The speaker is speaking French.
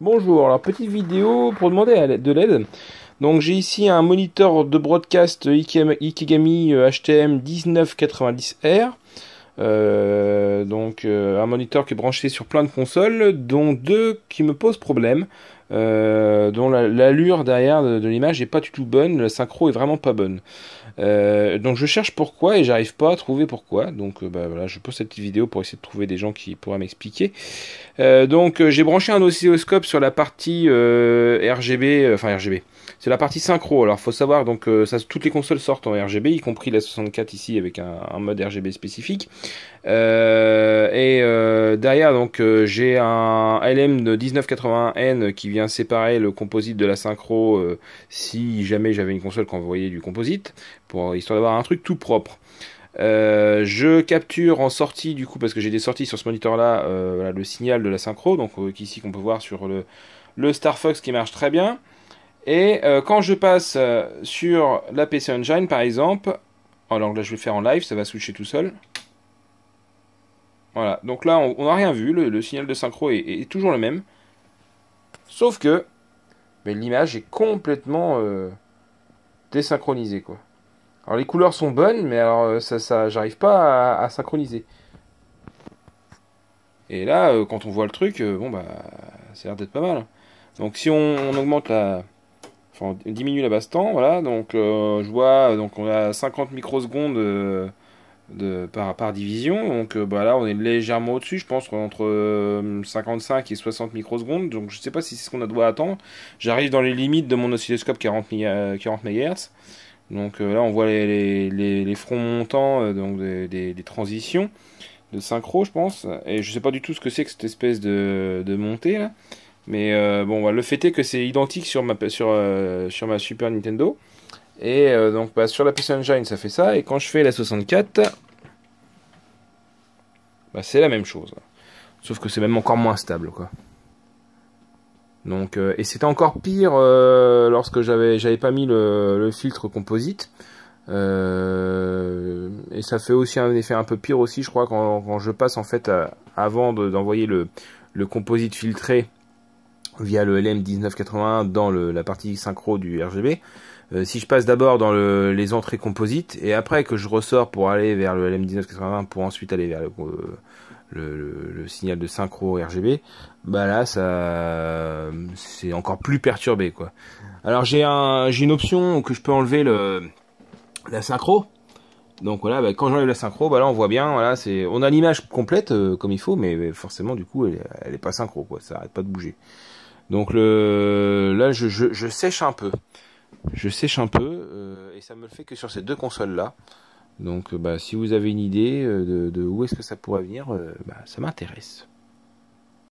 Bonjour, alors petite vidéo pour demander de l'aide. Donc j'ai ici un moniteur de broadcast Ikegami HTM 1990R. Un moniteur qui est branché sur plein de consoles, dont deux qui me posent problème. Dont l'allure derrière de l'image est pas du tout bonne, la synchro est vraiment pas bonne. Donc je cherche pourquoi et j'arrive pas à trouver pourquoi. Donc voilà, je pose cette petite vidéo pour essayer de trouver des gens qui pourraient m'expliquer. J'ai branché un oscilloscope sur la partie RGB, enfin RGB. C'est la partie synchro. Alors faut savoir donc toutes les consoles sortent en RGB, y compris la 64 ici avec un mode RGB spécifique. Derrière donc j'ai un LM de 1980N qui vient séparer le composite de la synchro si jamais j'avais une console qui envoyait du composite, pour histoire d'avoir un truc tout propre. Je capture en sortie du coup parce que j'ai des sorties sur ce moniteur là voilà, le signal de la synchro donc ici qu'on peut voir sur le Star Fox qui marche très bien. Et quand je passe sur la PC Engine par exemple, alors là je vais le faire en live, ça va switcher tout seul. Voilà, donc là on n'a rien vu, le signal de synchro est toujours le même. Sauf que l'image est complètement désynchronisée quoi. Alors les couleurs sont bonnes, mais alors j'arrive pas à synchroniser. Et là, quand on voit le truc, ça a l'air d'être pas mal. Donc si on augmente enfin on diminue la basse-temps, voilà, donc je vois, donc on a 50 microsecondes par division, donc là on est légèrement au-dessus, je pense entre 55 et 60 microsecondes, donc je sais pas si c'est ce qu'on doit attendre. J'arrive dans les limites de mon oscilloscope 40 MHz. Donc là on voit les fronts montants donc des transitions de synchro je pense, et je sais pas du tout ce que c'est que cette espèce de montée là, mais le fait est que c'est identique sur ma Super Nintendo, et sur la PC Engine ça fait ça, et quand je fais la 64 c'est la même chose, sauf que c'est même encore moins stable quoi. Donc, et c'était encore pire lorsque j'avais pas mis le filtre composite. Et ça fait aussi un effet un peu pire aussi, je crois, quand je passe en fait avant d'envoyer le composite filtré via le LM1981 dans la partie synchro du RGB. Si je passe d'abord dans les entrées composites et après que je ressors pour aller vers le LM1981 pour ensuite aller vers le signal de synchro RGB, là ça c'est encore plus perturbé quoi. Alors j'ai une option que je peux enlever la synchro. Donc voilà, quand j'enlève la synchro, là on voit bien, voilà, on a l'image complète comme il faut, mais forcément du coup elle est pas synchro quoi, ça arrête pas de bouger. Donc là je sèche un peu. Je sèche un peu et ça me le fait que sur ces deux consoles là. Donc si vous avez une idée de où est-ce que ça pourrait venir, ça m'intéresse.